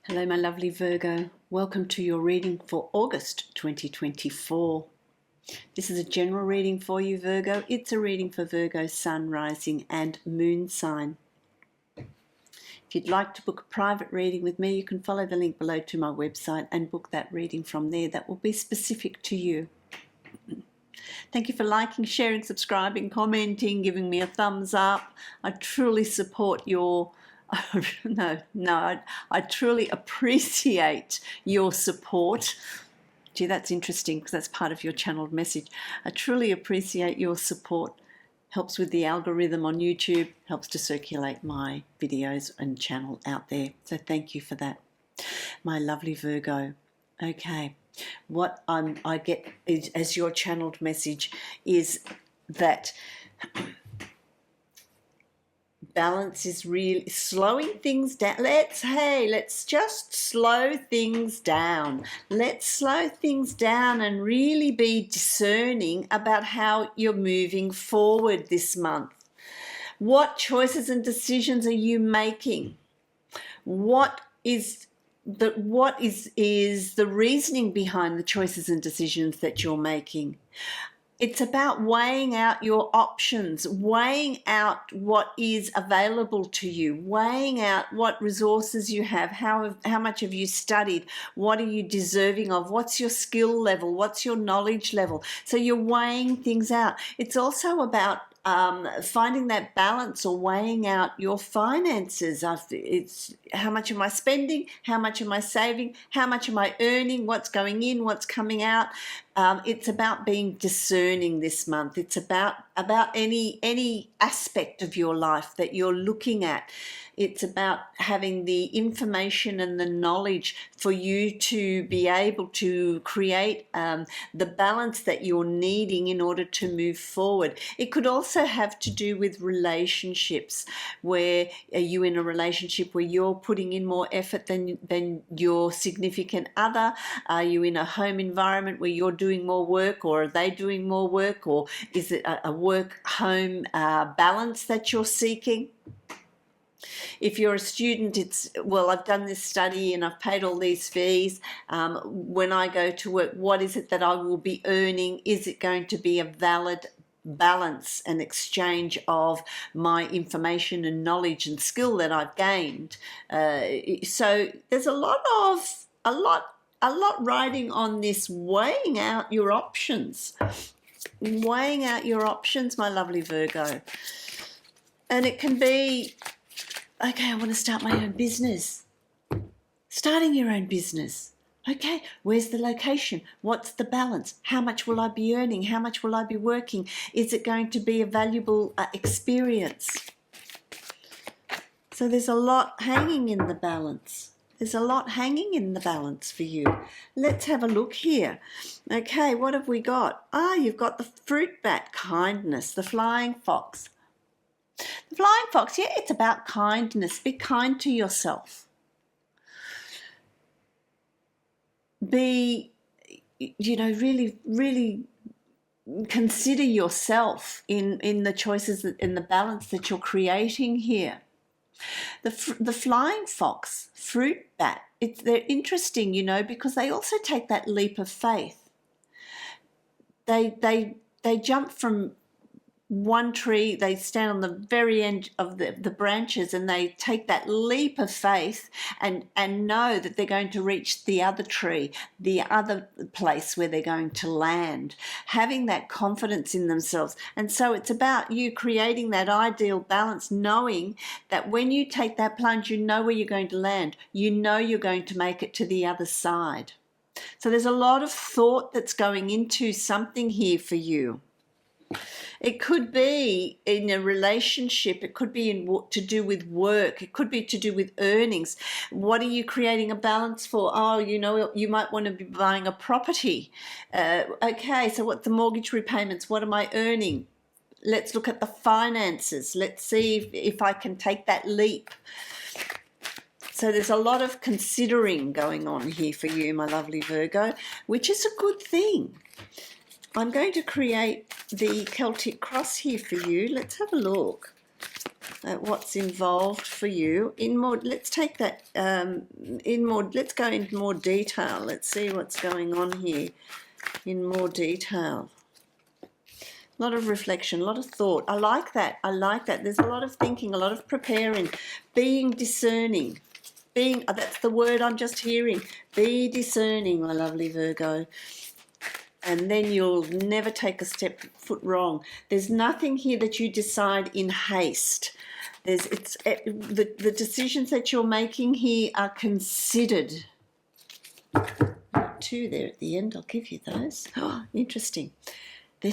Hello, my lovely Virgo. Welcome to your reading for August 2024. This is a general reading for you, Virgo. It's a reading for Virgo sun, rising and moon sign. If you'd like to book a private reading with me, you can follow the link below to my website and book that reading from there. That will be specific to you. Thank you for liking, sharing, subscribing, commenting, giving me a thumbs up. I truly support your I truly appreciate your support. Gee, that's interesting because that's part of your channeled message. I truly appreciate your support. Helps with the algorithm on YouTube, helps to circulate my videos and channel out there. So thank you for that, my lovely Virgo. Okay, what I get as your channeled message is that balance is really slowing things down. Let's just slow things down. Let's slow things down and really be discerning about how you're moving forward this month. What choices and decisions are you making? What is the reasoning behind the choices and decisions that you're making? It's about weighing out your options, weighing out what is available to you, weighing out what resources you have, how much have you studied, what are you deserving of, what's your skill level, what's your knowledge level. So you're weighing things out. It's also about finding that balance or weighing out your finances. It's how much am I spending, how much am I saving, how much am I earning, what's going in, what's coming out. It's about being discerning this month. It's about any aspect of your life that you're looking at. It's about having the information and the knowledge for you to be able to create the balance that you're needing in order to move forward. It could also have to do with relationships. Where are you in a relationship where you're putting in more effort than your significant other? Are you in a home environment where you're doing more work, or are they doing more work, or is it a work-home balance that you're seeking? If you're a student, it's, well, I've done this study and I've paid all these fees. When I go to work, what is it that I will be earning? Is it going to be a valid balance and exchange of my information and knowledge and skill that I've gained? So there's a lot riding on this, weighing out your options. Weighing out your options, my lovely Virgo. And it can be, okay, I want to start my own business. Starting your own business. Okay, where's the location? What's the balance? How much will I be earning? How much will I be working? Is it going to be a valuable experience? So there's a lot hanging in the balance. There's a lot hanging in the balance for you. Let's have a look here. Okay, what have we got? You've got the fruit bat, kindness, the flying fox. The flying fox, yeah, it's about kindness. Be kind to yourself. Be, really consider yourself in the choices, in the balance that you're creating here. The flying fox, fruit bat, they're interesting, because they also take that leap of faith. They jump from one tree, they stand on the very end of the branches, and they take that leap of faith and know that they're going to reach the other tree, the other place where they're going to land, having that confidence in themselves. And so it's about you creating that ideal balance, knowing that when you take that plunge, you know where you're going to land. You know you're going to make it to the other side. So there's a lot of thought that's going into something here for you. It could be in a relationship. It could be to do with work. It could be to do with earnings. What are you creating a balance for? You might want to be buying a property. Okay, so what's the mortgage repayments? What am I earning? Let's look at the finances. Let's see if I can take that leap. So there's a lot of considering going on here for you, my lovely Virgo, which is a good thing. I'm going to create the Celtic cross here for you. Let's have a look. what's involved for you in more. Let's take that in more. Let's go into more detail. Let's see what's going on here in more detail. A lot of reflection, a lot of thought. I like that. I like that. There's a lot of thinking, a lot of preparing, being discerning. That's the word I'm just hearing. Be discerning, my lovely Virgo. And then you'll never take a foot wrong. There's nothing here that you decide in haste. The decisions that you're making here are considered. Two there at the end, I'll give you those. Oh, interesting. They're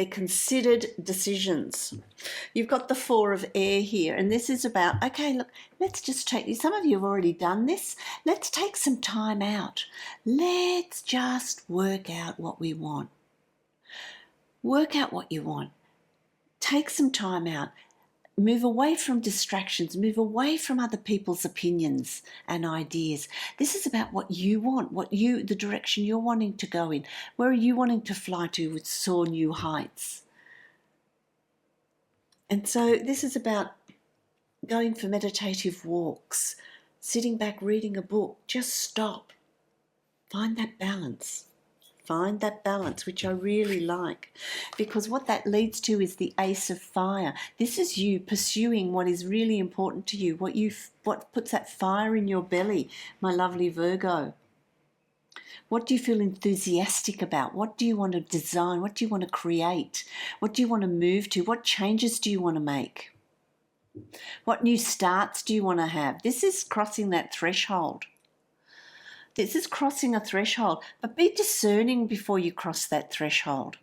considered decisions. You've got the Four of Air here, and this is about, okay, look, let's just take, some of you have already done this. Let's take some time out. Let's just work out what we want. Work out what you want. Take some time out. Move away from distractions, move away from other people's opinions and ideas. This is about what you want, the direction you're wanting to go in. Where are you wanting to fly to with soar new heights? And so this is about going for meditative walks, sitting back, reading a book. Just stop. Find that balance. Find that balance, which I really like, because what that leads to is the Ace of Fire. This is you pursuing what is really important to you, what puts that fire in your belly, my lovely Virgo. What do you feel enthusiastic about? What do you want to design? What do you want to create? What do you want to move to? What changes do you want to make? What new starts do you want to have? This is crossing that threshold. This is crossing a threshold, but be discerning before you cross that threshold.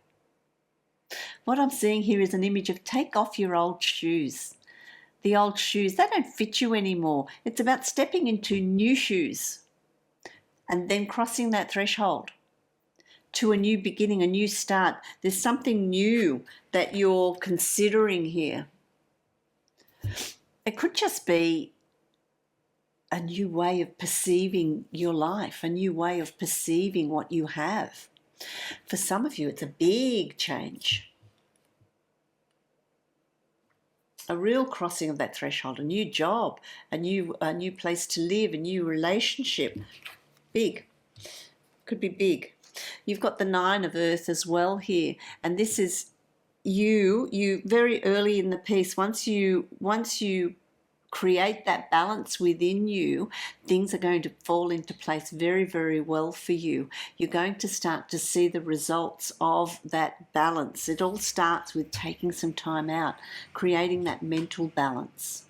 What I'm seeing here is an image of take off your old shoes. The old shoes, they don't fit you anymore. It's about stepping into new shoes and then crossing that threshold to a new beginning, a new start. There's something new that you're considering here. It could just be a new way of perceiving your life, a new way of perceiving what you have. For some of you, it's a big change. A real crossing of that threshold, a new job, a new place to live, a new relationship. Big. Could be big. You've got the Nine of Earth as well here, and this is you very early in the piece. Once you create that balance within you, things are going to fall into place very, very well for you. You're going to start to see the results of that balance. It all starts with taking some time out, creating that mental balance.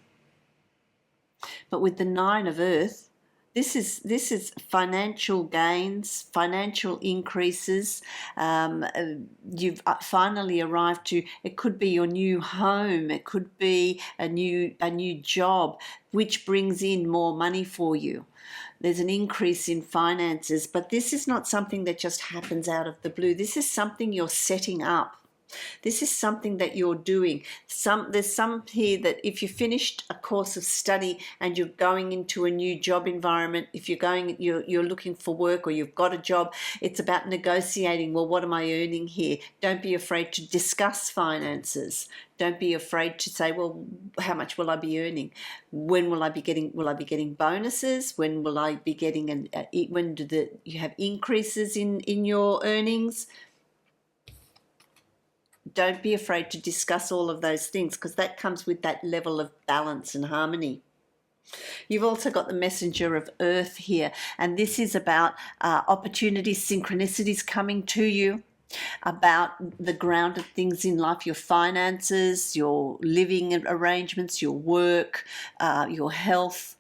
But with the Nine of Earth, this is financial gains, financial increases. You've finally arrived to, it could be your new home, it could be a new job, which brings in more money for you. There's an increase in finances, but this is not something that just happens out of the blue. This is something you're setting up. This is something that you're doing. There's some here that if you finished a course of study and you're going into a new job environment, if you're looking for work or you've got a job, it's about negotiating. Well, what am I earning here? Don't be afraid to discuss finances. Don't be afraid to say, well, how much will I be earning? When will I be getting bonuses? When will I be getting you have increases in your earnings? Don't be afraid to discuss all of those things, because that comes with that level of balance and harmony. You've also got the Messenger of Earth here, and this is about opportunities, synchronicities coming to you, about the grounded things in life, your finances, your living arrangements, your work, your health,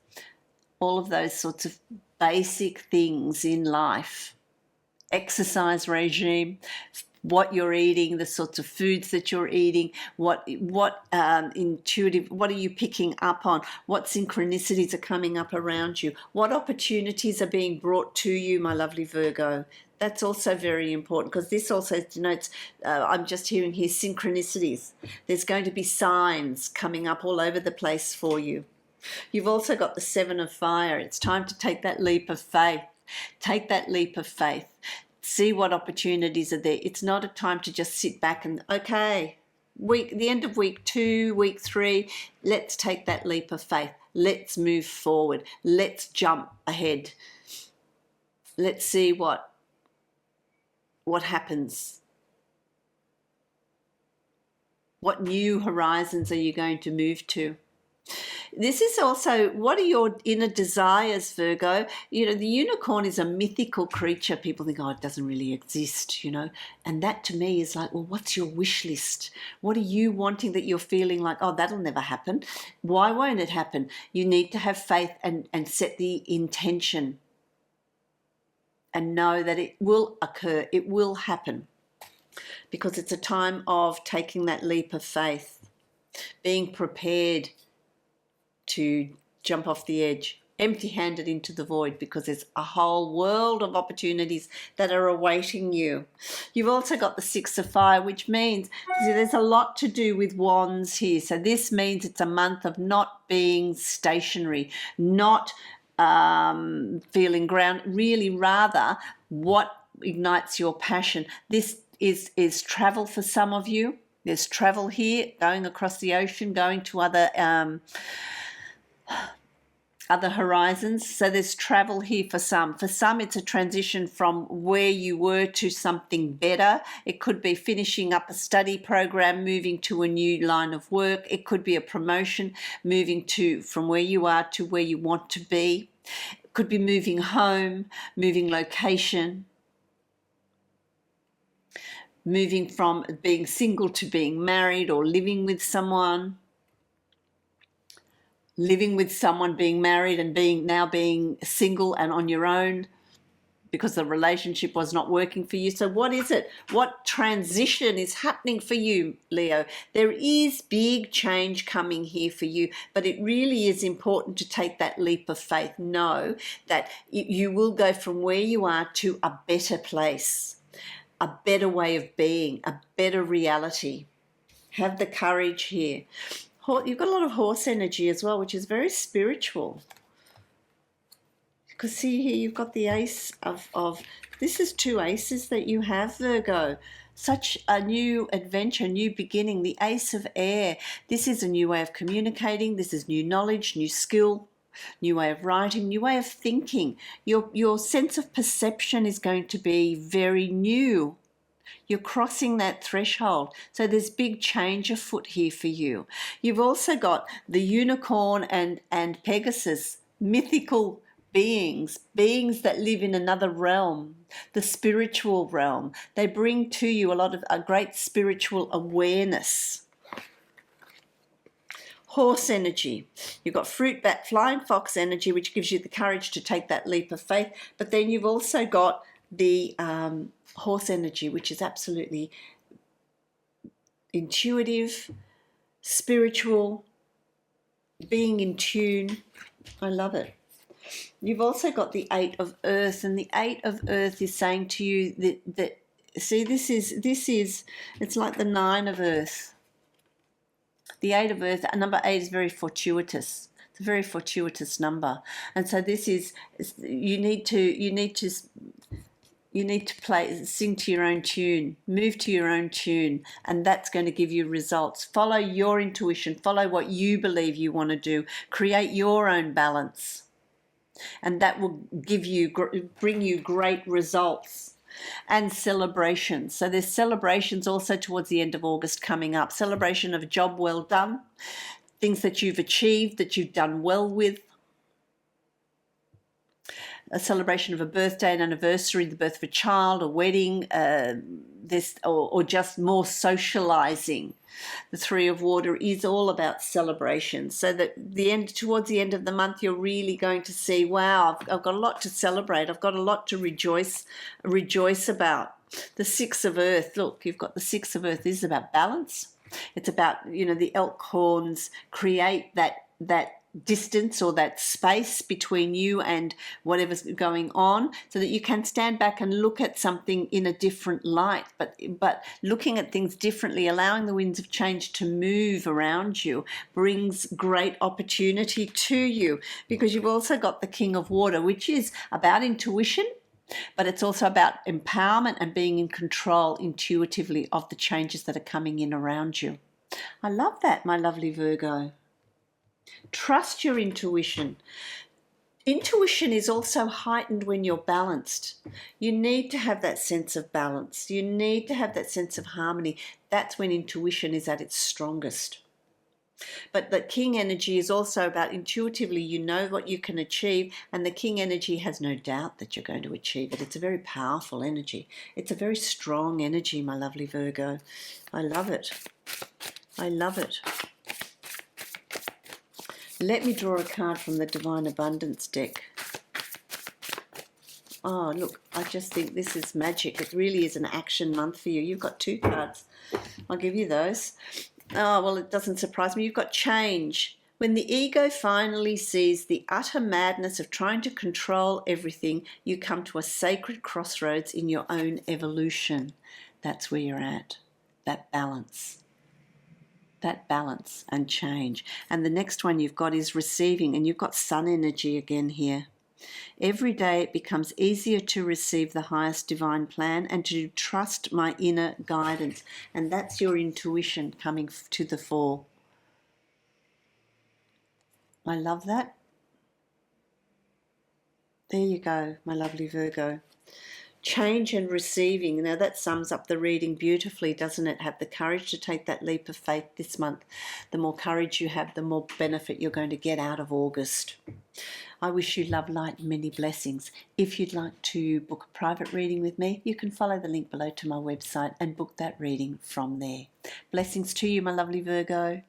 all of those sorts of basic things in life. Exercise regime, what you're eating, the sorts of foods that you're eating, what are you picking up on, what synchronicities are coming up around you, what opportunities are being brought to you, my lovely Virgo. That's also very important, because this also denotes, I'm just hearing here, synchronicities. There's going to be signs coming up all over the place for you. You've also got the Seven of Fire. It's time to take that leap of faith. Take that leap of faith. See what opportunities are there. It's not a time to just sit back and, okay, the end of week 2, week 3, let's take that leap of faith. Let's move forward. Let's jump ahead. Let's see what happens. What new horizons are you going to move to? This is also, what are your inner desires, Virgo? You know, the unicorn is a mythical creature. People think, oh, it doesn't really exist, you know. And that to me is like, well, what's your wish list? What are you wanting that you're feeling like, oh, that'll never happen? Why won't it happen? You need to have faith and set the intention and know that it will occur. It will happen, because it's a time of taking that leap of faith, being prepared to jump off the edge, empty-handed into the void, because there's a whole world of opportunities that are awaiting you. You've also got the 6 of fire, which means there's a lot to do with wands here. So this means it's a month of not being stationary, not feeling ground, really rather what ignites your passion. This is travel for some of you. There's travel here, going across the ocean, going to other horizons. So there's travel here for some. For some, it's a transition from where you were to something better. It could be finishing up a study program, moving to a new line of work. It could be a promotion, moving from where you are to where you want to be. It could be moving home, moving location, moving from being single to being married, or living with someone, being married and being single and on your own because the relationship was not working for you. So what is it? What transition is happening for you, Leo? There is big change coming here for you, but it really is important to take that leap of faith. Know that you will go from where you are to a better place, a better way of being, a better reality. Have the courage here. You've got a lot of horse energy as well, which is very spiritual. Because see here, you've got the ace of this is 2 aces that you have, Virgo. Such a new adventure, new beginning. The ace of air. This is a new way of communicating. This is new knowledge, new skill, new way of writing, new way of thinking. Your sense of perception is going to be very new. You're crossing that threshold. So there's big change afoot here for you. You've also got the unicorn and Pegasus, mythical beings that live in another realm, the spiritual realm. They bring to you a great spiritual awareness. Horse energy. You've got fruit bat, flying fox energy, which gives you the courage to take that leap of faith. But then you've also got the horse energy, which is absolutely intuitive, spiritual, being in tune. I love it. You've also got the 8 of earth, and the 8 of earth is saying to you that see, this is it's like the 9 of earth. The 8 of earth, number 8 is very fortuitous. It's a very fortuitous number, and so this is you need to sing to your own tune, move to your own tune, and that's going to give you results. Follow your intuition, follow what you believe you want to do, create your own balance, and that will bring you great results. And celebrations. So there's celebrations also towards the end of August coming up. Celebration of a job well done, things that you've achieved, that you've done well with. A celebration of a birthday, an anniversary, the birth of a child, a wedding, or just more socializing. The 3 of water is all about celebration. So that towards the end of the month, you're really going to see, wow, I've got a lot to celebrate. I've got a lot to rejoice about. The 6 of earth. Look, you've got the 6 of earth. This is about balance. It's about, the elk horns create that distance or that space between you and whatever's going on, so that you can stand back and look at something in a different light, but looking at things differently, allowing the winds of change to move around you brings great opportunity to you, because you've also got the King of Water, which is about intuition, but it's also about empowerment and being in control intuitively of the changes that are coming in around you. I love that, my lovely Virgo. Trust your intuition. Intuition is also heightened when you're balanced. You need to have that sense of balance. You need to have that sense of harmony. That's when intuition is at its strongest. But the king energy is also about intuitively you know what you can achieve, and the king energy has no doubt that you're going to achieve it. It's a very powerful energy. It's a very strong energy, my lovely Virgo. I love it. I love it. Let me draw a card from the Divine Abundance deck. Oh, look, I just think this is magic. It really is an action month for you. You've got 2 cards. I'll give you those. Oh, well, it doesn't surprise me. You've got change. When the ego finally sees the utter madness of trying to control everything, you come to a sacred crossroads in your own evolution. That's where you're at. That balance. That balance and change. And the next one you've got is receiving, and you've got sun energy again here. Every day it becomes easier to receive the highest divine plan and to trust my inner guidance. And that's your intuition coming to the fore. I love that. There you go, my lovely Virgo. Change and receiving. Now that sums up the reading beautifully, doesn't it? Have the courage to take that leap of faith this month. The more courage you have, the more benefit you're going to get out of August. I wish you love, light, and many blessings. If you'd like to book a private reading with me, you can follow the link below to my website and book that reading from there. Blessings to you, my lovely Virgo.